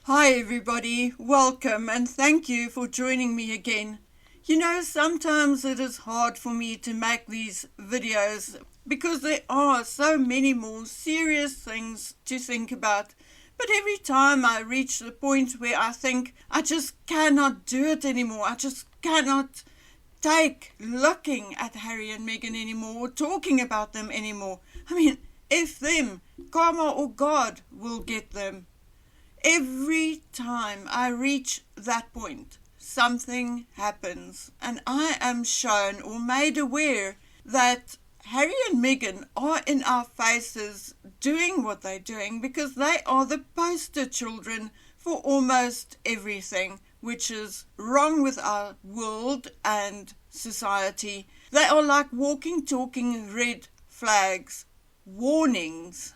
Hi everybody, welcome and thank you for joining me again. You know, sometimes it is hard for me to make these videos because there are so many more serious things to think about. But every time I reach the point where I think I just cannot do it anymore, I just cannot take looking at Harry and Meghan anymore or talking about them anymore. I mean, if them, karma or God will get them. Every time I reach that point, something happens, and I am shown or made aware that Harry and Meghan are in our faces doing what they're doing because they are the poster children for almost everything which is wrong with our world and society. They are like walking, talking red flags. Warnings.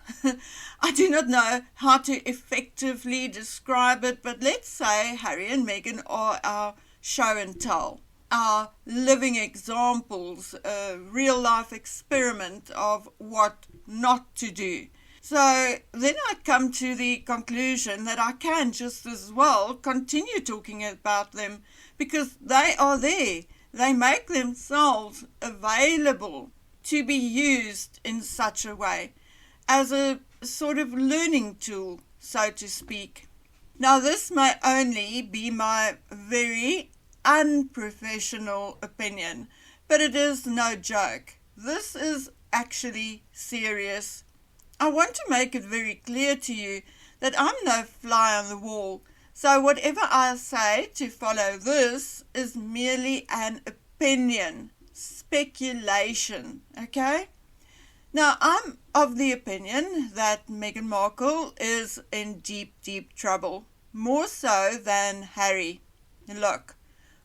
I do not know how to effectively describe it, but let's say Harry and Meghan are our show and tell, our living examples, a real life experiment of what not to do. So then I come to the conclusion that I can just as well continue talking about them because they are there. They make themselves available to be used in such a way as a sort of learning tool, so to speak. Now, this may only be my very unprofessional opinion, but it is no joke. This is actually serious. I want to make it very clear to you that I'm no fly on the wall, so whatever I say to follow this is merely an opinion. Speculation, okay? Now, I'm of the opinion that Meghan Markle is in deep, deep trouble, more so than Harry. Look,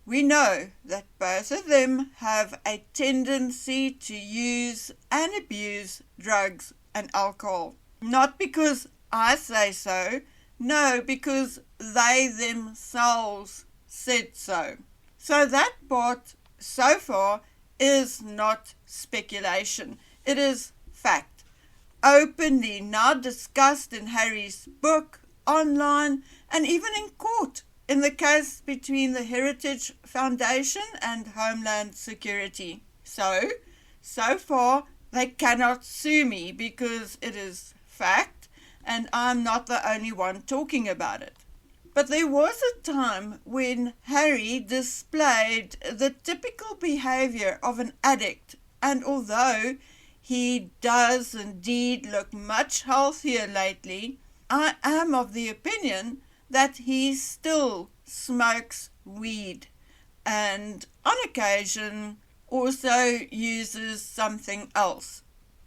we know that both of them have a tendency to use and abuse drugs and alcohol. Not because I say so, no, because they themselves said so. So that part, so far, is not speculation. It is fact. Openly now discussed in Harry's book, online, and even in court in the case between the Heritage Foundation and Homeland Security. So far, they cannot sue me because it is fact and I'm not the only one talking about it. But there was a time when Harry displayed the typical behavior of an addict, and although he does indeed look much healthier lately, I am of the opinion that he still smokes weed and on occasion also uses something else.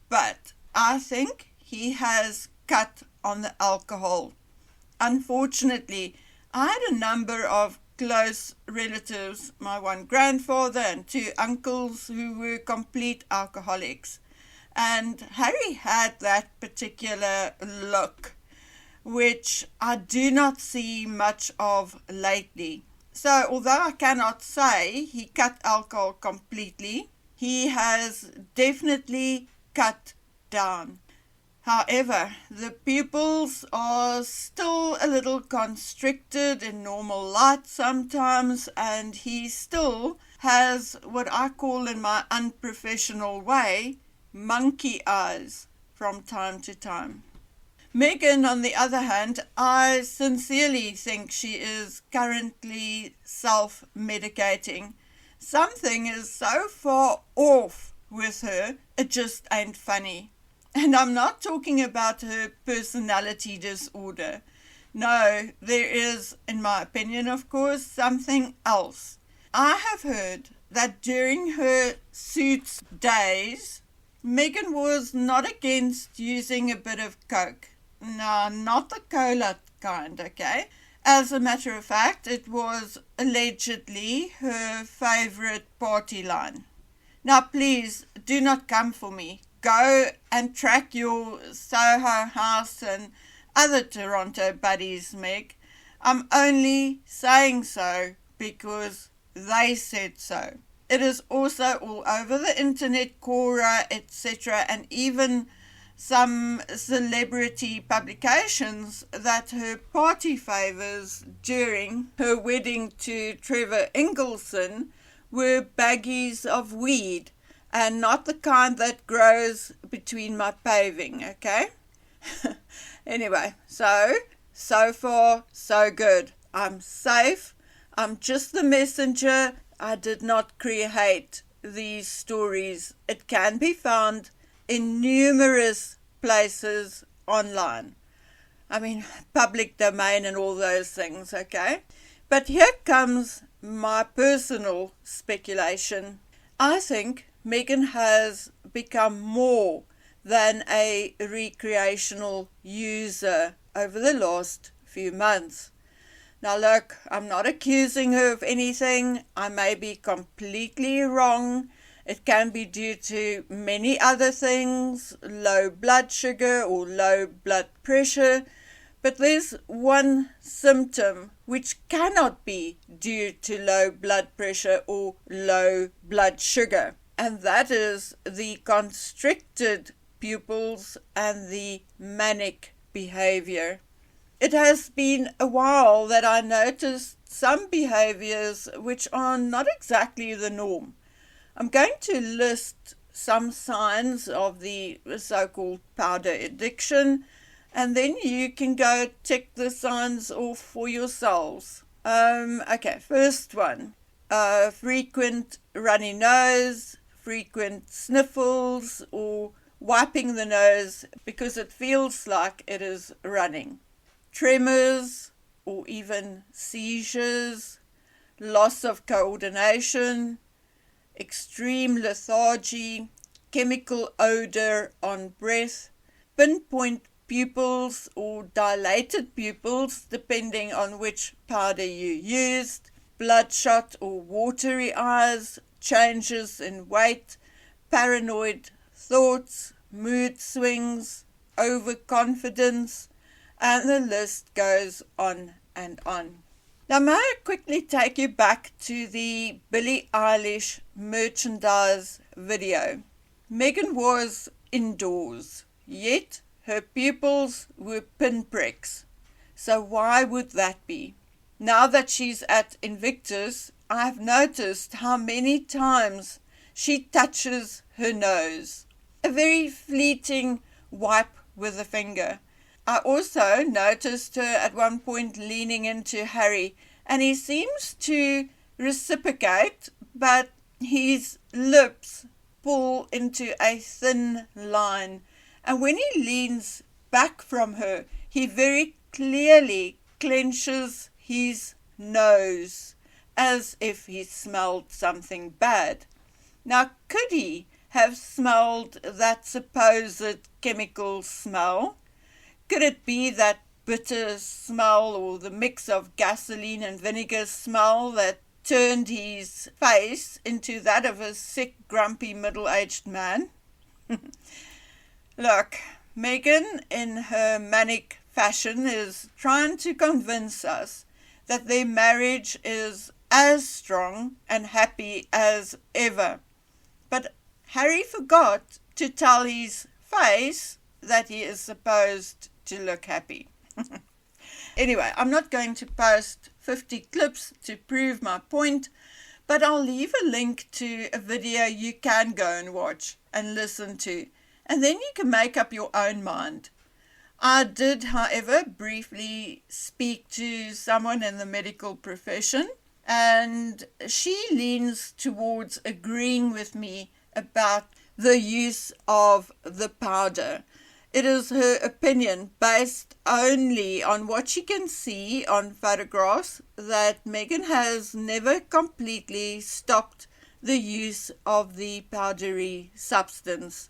But I think he has cut on the alcohol. Unfortunately, I had a number of close relatives, my one grandfather and two uncles who were complete alcoholics. And Harry had that particular look, which I do not see much of lately. So although I cannot say he cut alcohol completely, he has definitely cut down. However, the pupils are still a little constricted in normal light sometimes, and he still has what I call in my unprofessional way, monkey eyes from time to time. Meghan, on the other hand, I sincerely think she is currently self-medicating. Something is so far off with her, it just ain't funny. And I'm not talking about her personality disorder. No, there is, in my opinion, of course, something else. I have heard that during her Suits days, Meghan was not against using a bit of coke. No, not the cola kind, okay? As a matter of fact, it was allegedly her favorite party line. Now, please, do not come for me. Go and track your Soho House and other Toronto buddies, Meg. I'm only saying so because they said so. It is also all over the internet, Quora, etc., and even some celebrity publications that her party favors during her wedding to Trevor Ingleson were baggies of weed, and not the kind that grows between my paving, okay? Anyway, so far, so good. I'm safe. I'm just the messenger. I did not create these stories. It can be found in numerous places online. I mean, public domain and all those things, okay? But here comes my personal speculation. I think Meghan has become more than a recreational user over the last few months. Now look, I'm not accusing her of anything. I may be completely wrong. It can be due to many other things, low blood sugar or low blood pressure. But there's one symptom which cannot be due to low blood pressure or low blood sugar, and that is the constricted pupils and the manic behavior. It has been a while that I noticed some behaviors which are not exactly the norm. I'm going to list some signs of the so-called powder addiction, and then you can go tick the signs off for yourselves. Okay, first one. Frequent runny nose, frequent sniffles, or wiping the nose because it feels like it is running. Tremors or even seizures, loss of coordination, extreme lethargy, chemical odor on breath, pinpoint pupils or dilated pupils depending on which powder you used, bloodshot or watery eyes, changes in weight, paranoid thoughts, mood swings, overconfidence, and the list goes on and on. Now, may I quickly take you back to the Billie Eilish merchandise video. Meghan was indoors, yet her pupils were pinpricks. So why would that be? Now that she's at Invictus, I've noticed how many times she touches her nose. A very fleeting wipe with a finger. I also noticed her at one point leaning into Harry, and he seems to reciprocate, but his lips pull into a thin line. And when he leans back from her, he very clearly clenches his nose, as if he smelled something bad. Now, could he have smelled that supposed chemical smell? Could it be that bitter smell or the mix of gasoline and vinegar smell that turned his face into that of a sick, grumpy, middle-aged man? Look, Meghan, in her manic fashion, is trying to convince us that their marriage is as strong and happy as ever. But Harry forgot to tell his face that he is supposed to look happy. Anyway, I'm not going to post 50 clips to prove my point, but I'll leave a link to a video you can go and watch and listen to, and then you can make up your own mind. I did, however, briefly speak to someone in the medical profession, and she leans towards agreeing with me about the use of the powder. It is her opinion, based only on what she can see on photographs, that Meghan has never completely stopped the use of the powdery substance,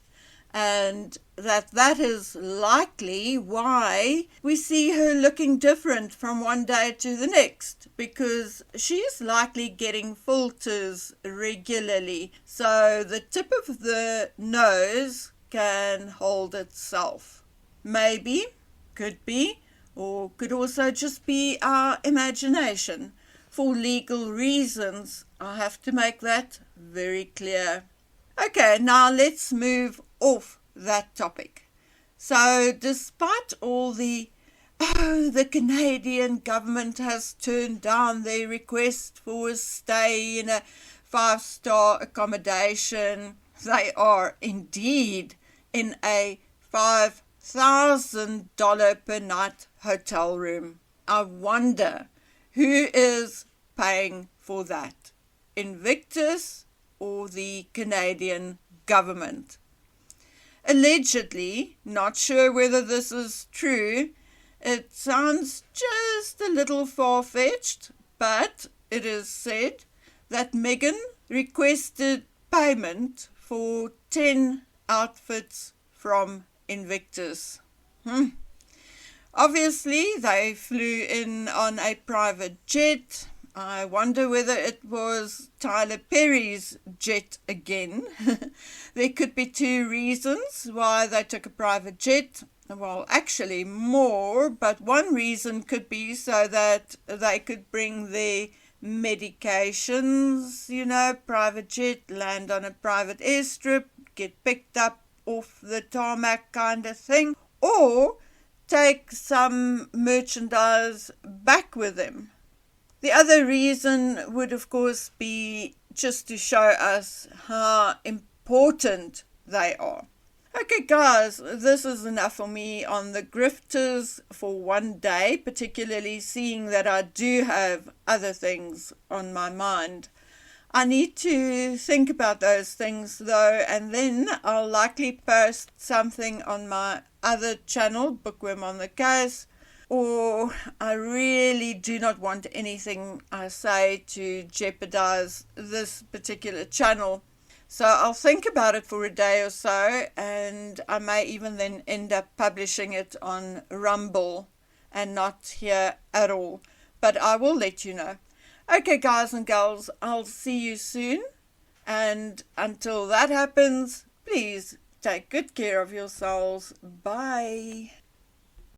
and that is likely why we see her looking different from one day to the next, because she is likely getting filters regularly, so the tip of the nose can hold itself. Maybe, could be, or could also just be our imagination. For legal reasons, I have to make that very clear. Okay, now let's move off that topic. So despite all the Canadian government has turned down their request for a stay in a 5-star accommodation, they are indeed in a $5,000 per night hotel room. I wonder who is paying for that, Invictus or the Canadian government? Allegedly, not sure whether this is true, it sounds just a little far-fetched, but it is said that Meghan requested payment for 10 outfits from Invictus. Obviously, they flew in on a private jet. I wonder whether it was Tyler Perry's jet again. There could be 2 reasons why they took a private jet. Well, actually more, but one reason could be so that they could bring their medications, private jet, land on a private airstrip, get picked up off the tarmac kind of thing, or take some merchandise back with them. The other reason would, of course, be just to show us how important they are. Okay, guys, this is enough for me on the grifters for one day, particularly seeing that I do have other things on my mind. I need to think about those things, though, and then I'll likely post something on my other channel, Bookworm on the Case, or I really do not want anything I say to jeopardize this particular channel. So I'll think about it for a day or so, and I may even then end up publishing it on Rumble and not here at all. But I will let you know. Okay, guys and girls, I'll see you soon. And until that happens, please take good care of yourselves. Bye.